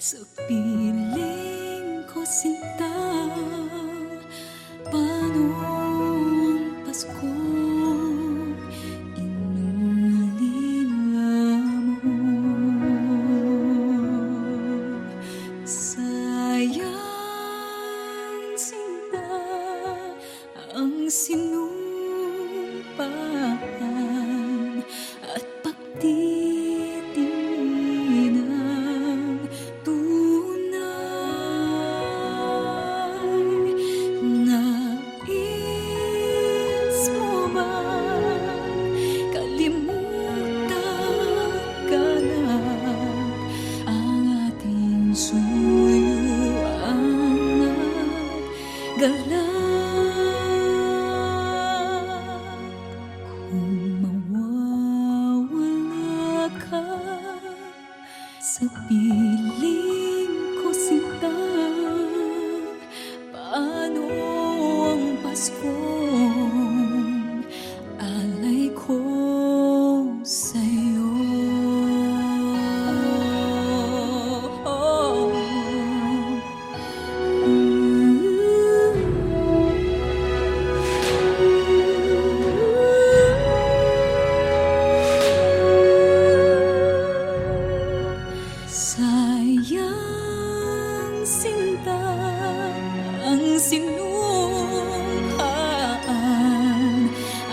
Sa piling ko sinta, paano ang Pasko inulila mo? Sayang sinta ang sinumpaan at pagtitingin ng tunay. Nais mo bang kalimutan ka na ang ating suyuan at galak? Sa piling ko sinta, paano ang Paskong alay ko sa'yo? Sayang sinta ang sinumpaan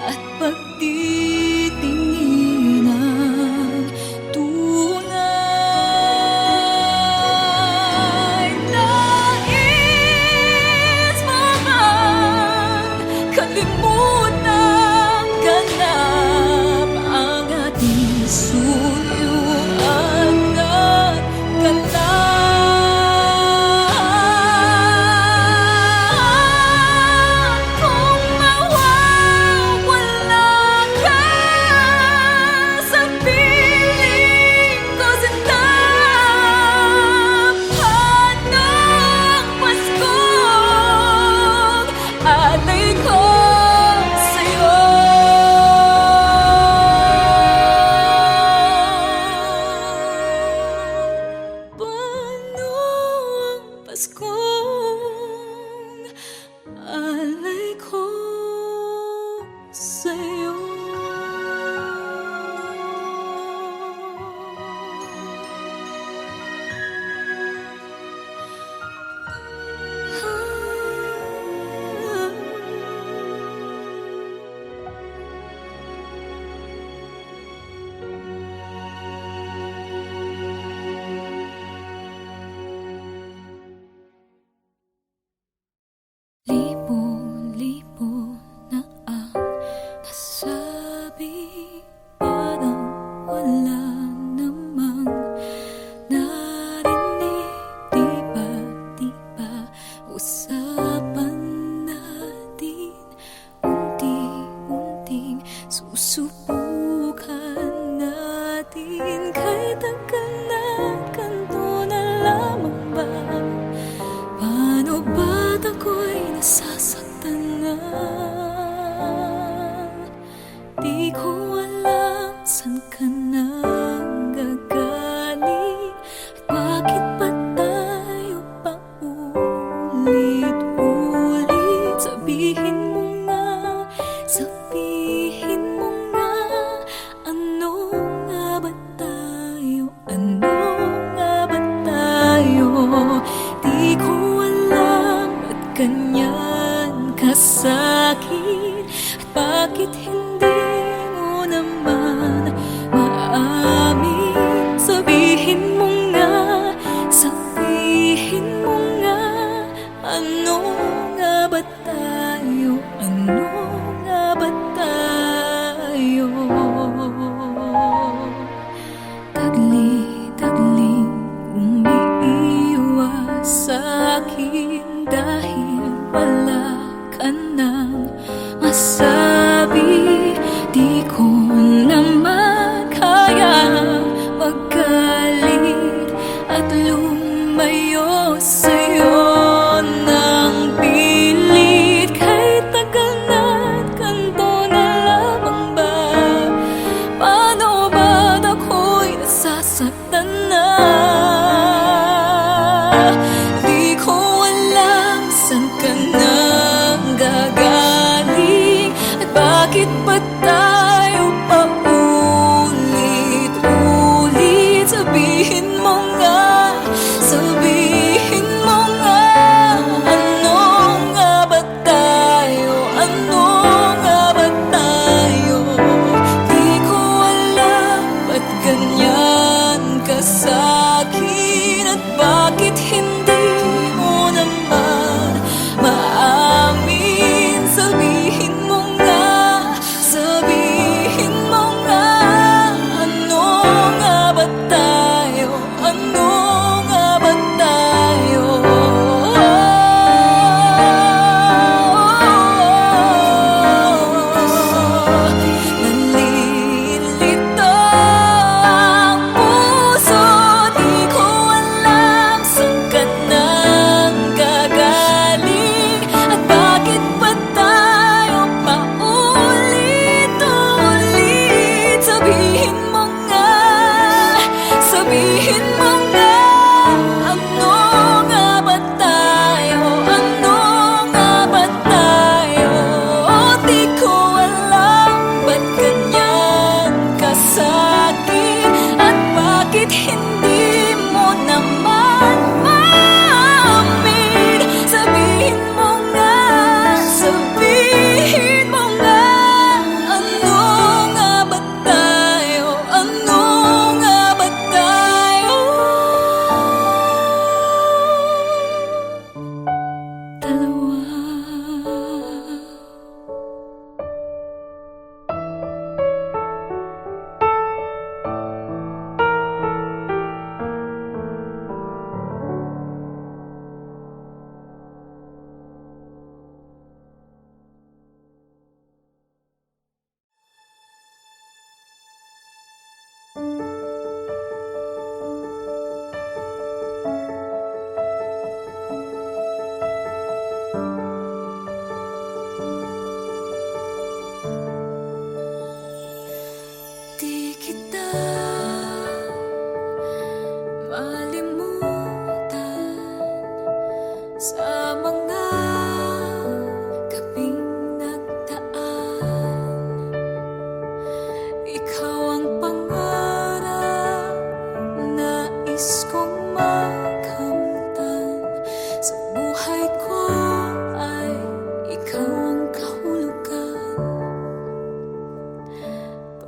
at pagtitingin ng tunay. Nais mo bang kalimutan ganap ang ating suyuan at kung mawawala ka sa piling ko sinta, paano ang Paskong alay ko sa'yo? Paskong alay ko sa'yo. Libo-libo na ang nasabi, parang wala namang narinig. Di ba usapan natin, unti-unting susubukan natin. Kay tagal na ganito na lamang ba? Paano ba't ako'y nasasaktan na? Di ko alam saan ka nanggagaling at bakit ba tayo paulit-ulit? Sabihin mo nga, ano nga ba tayo? Ano nga ba tayo? Di ko alam ba't ganyan kasakit at bakit hindi mo naman maamin. Sabihin mo nga, ano nga ba tayo? Ano nga ba tayo? Tagli-tagling umiiwas sa'kin dahil wala ka nang masabi. Di ko naman kaya magalit at lumayo sa'yo ng pilit. Kay tagal na ganito na lamang ba? Paano ba't ako'y nasasaktan na?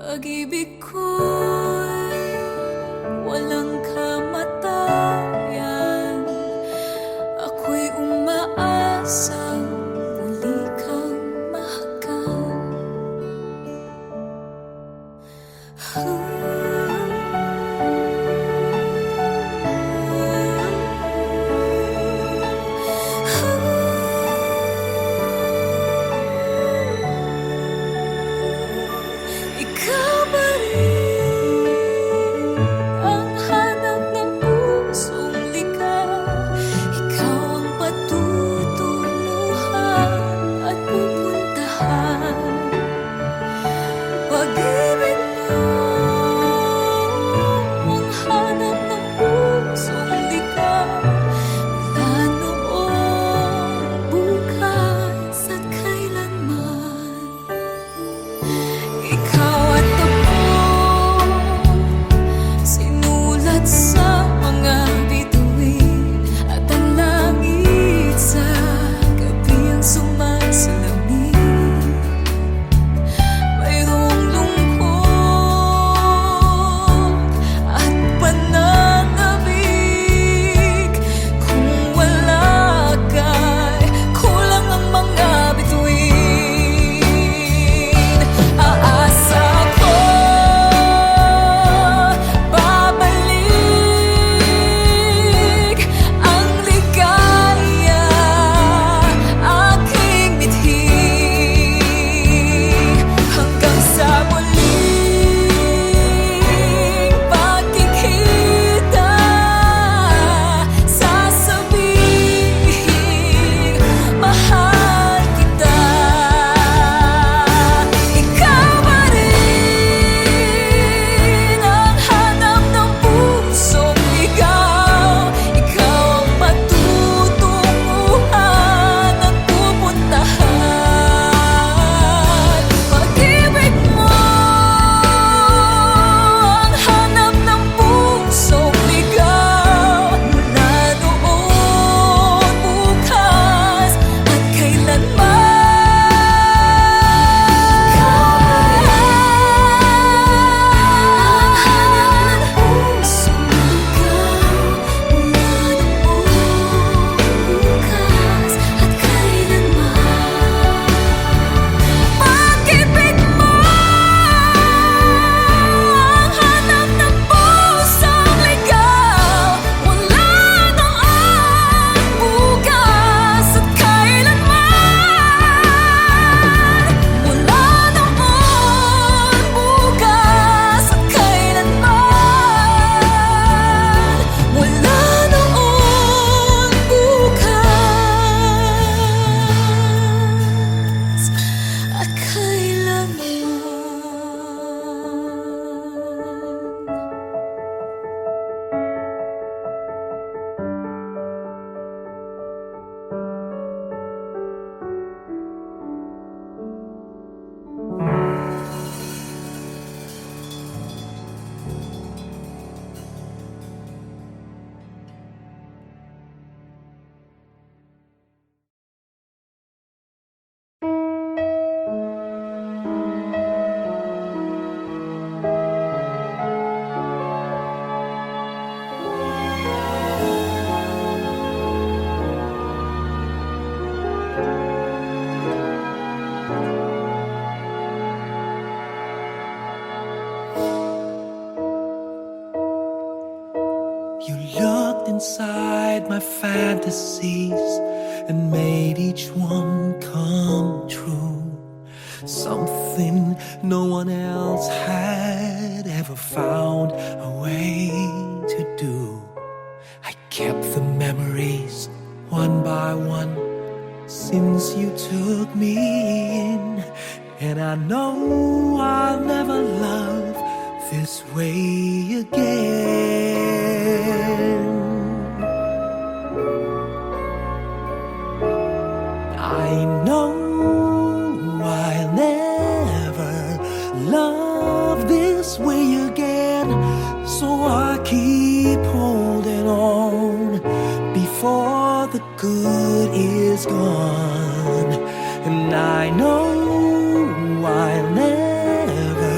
Pag-ibig ko'y walang kamatayan. Ako'y umaasang muli kang mahagan. Ikaw ba rin ang hanap ng pusong ligaw? Ikaw ang patutunguhan at pupuntahan. Pag-ibig mo ang hanap ng pusong ligaw. Mula noon, bukas at kailanman. Ikaw at ako, sinulat sa mga bituin, at ang langit sa gabi ang sumasalamin. Mayroong lungkot at pananabik. Kung wala ka'y kulang ang mga bituin. Aasa ko babalik ang ligaya aking mithi. Hanggang sa muling pagkikita, sasabihin mahal kita. Ikaw ba rin ang hanap ng pusong ligaw? Ikaw ang patutunguhan at pupuntahan. Pag-ibig mo ang hanap ng pusong ligaw. Mula noon, bukas at kailanman. Pag-ibig mo ang hanap ng pusong ligaw. Mula noon, bukas at kailanman. Mula noon, bukas at kailanman. Mula noon, bukas at kailanman. You looked inside my fantasies and made each one come true. Something no one else had ever found a way to do. I kept the memories one by one since you took me in, and I know I'll never love this way again. I know I'll never love this way again, so I keep holding on before the good is gone. And I know I'll never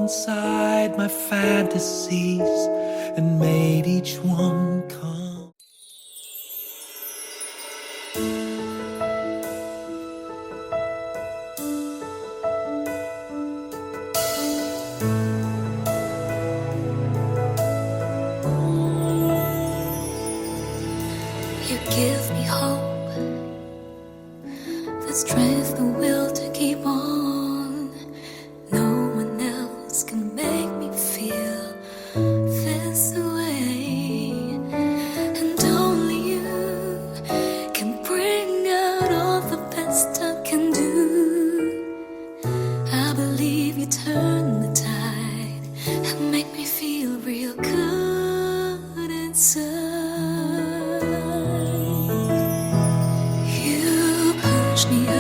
inside my fantasies and made each one come. You give me hope, the strength, the will to keep on. No one else can make me feel this way, and only you can bring out all the best I can do. I believe you turn the tide and make me feel real good inside. Me up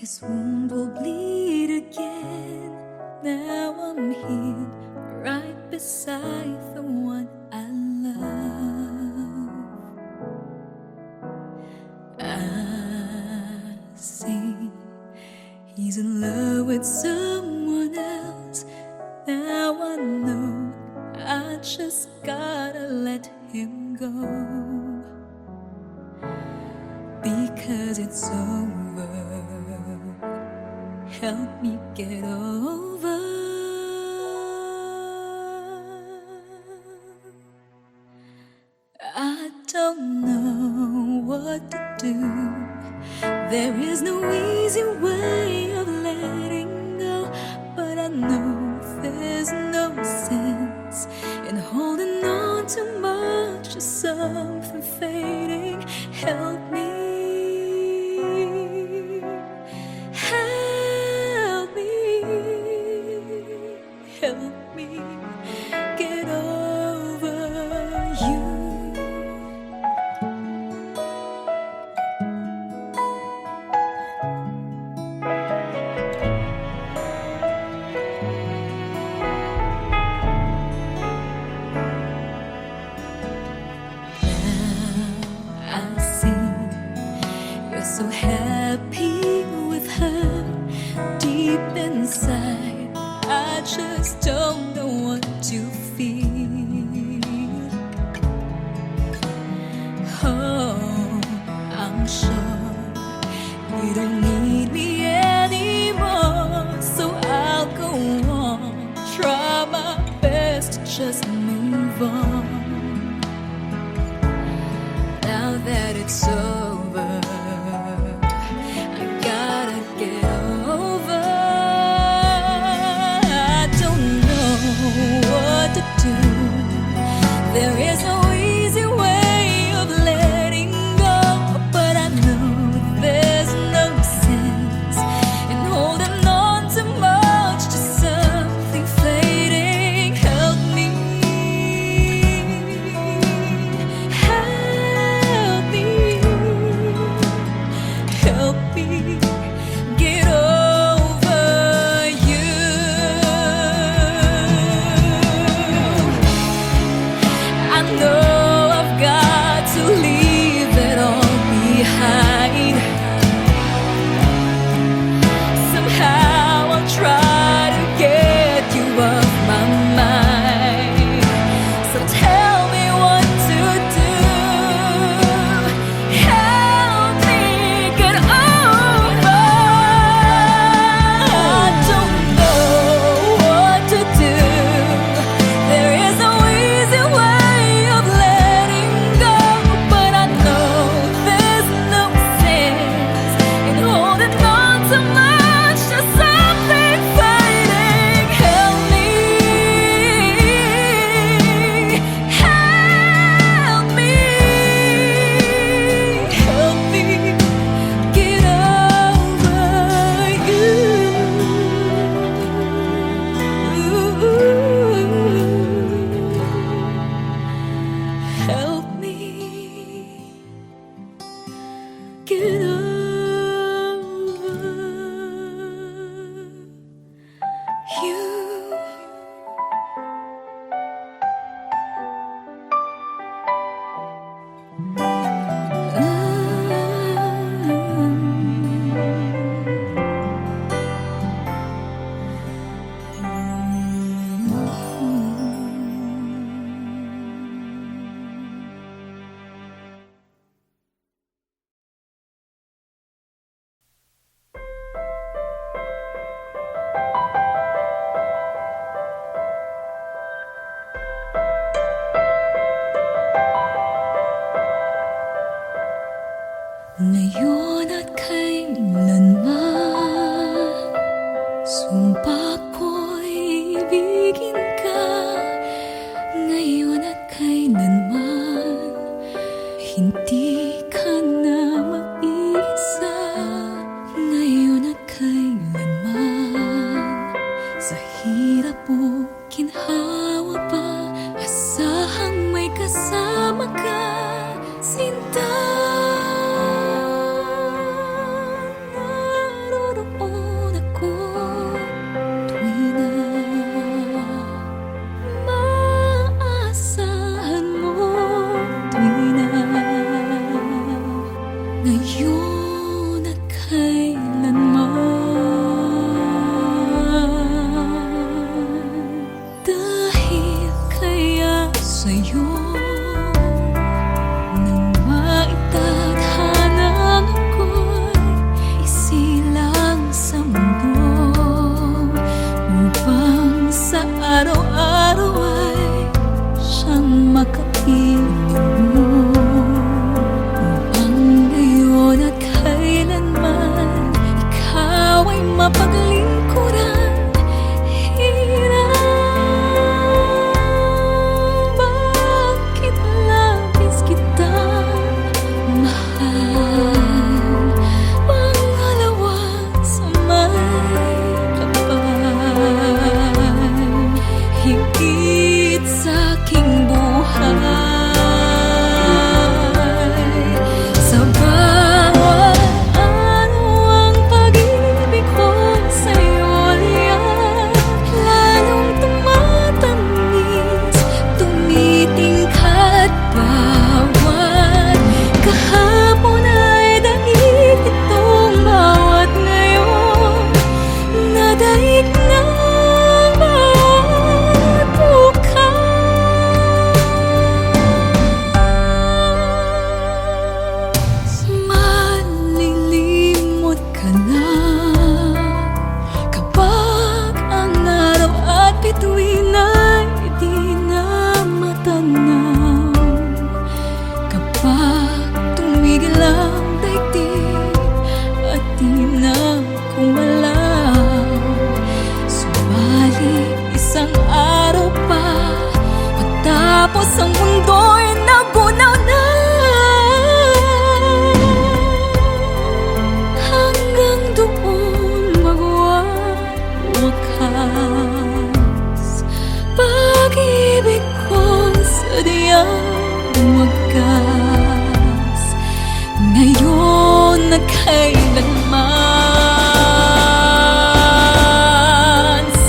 His wound will bleed again. Now I'm here, right beside the one I love. I see he's in love with someone else. Now I know I just gotta let him go, because it's over. Help me get over. I don't know what to do. There is no easy way of letting go, but I know there's no sense in holding on too much to something fading. Help me. Help me get over you. Now I see you're so happy with her. Deep inside, I just don't know what to feel. Oh, I'm sure you don't need me anymore, so I'll go on, try my best to just move on. Now that it's over, I gotta get over. What to do? There is no easy way of letting go, but I know there's no sense in holding on too much to something fading. Help me. mapaglingkuran. Hirap, bakit labis kita mahal? Pangalawa sa may kapal, higit sa aking buhay. Sa bawat araw ang pag-ibig ko sa'yo ay lalong tumatamis, tumitingkat bawat kahapon ay daig itong bawat ngayon, nadaig ng bawat bukas. Malilimot ka na kapag ang araw at bituin ay di na matanaw, kapag tumigil ang daigdig at di na kumalaw. Subalit isang araw pa matapos ang mundo'y nagunaw na, hanggang doon magwawakas pag-ibig kong sadyang wagas, ngayon na kailanman.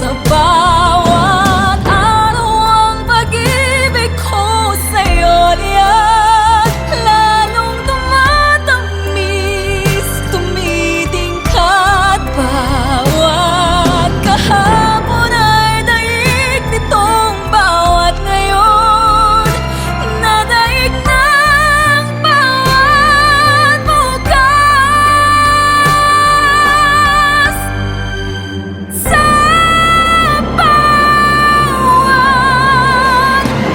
Sa bawat araw ang pag-ibig ko sa'yo liyan, lalong tumatamis, tumitingkat bawat kahapon ay daig nitong bawat ngayon, nadaig ng bawat bukas. Sa bawat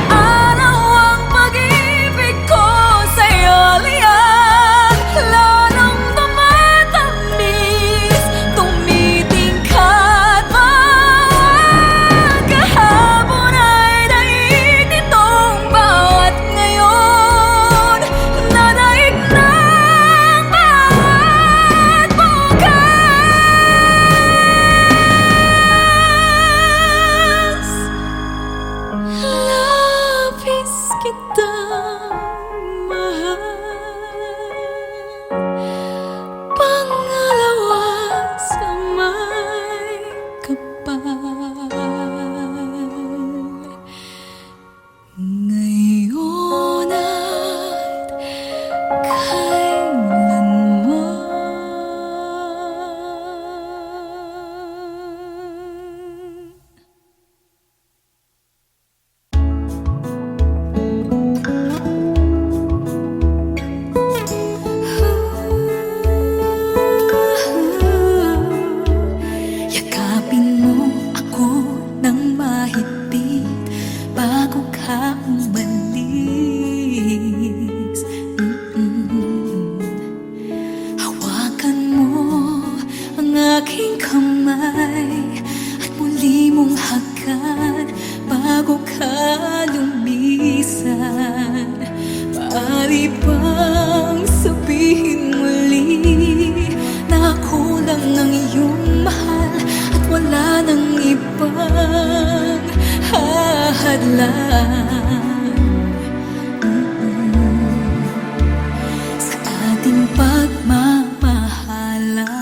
araw ang pag-ibig ko sa'yo liyan, lalong tumatamis, tumitingkat bawat kahapon ay daig nitong bawat ngayon, nadaig ng bawat bukas. Labis kitang mahal, pangalawa sa may kapal, ngayon at kailanman. Yakapin mo ako ng mahigpit bago ka umalis. Hawakan mo ang aking kamay at muli mong hagan bago ka lumisan. Maaari bang sabihin muli na ako lang ang iyong mahal at wala nang ibang hahadlang sa ating pagmamahalan?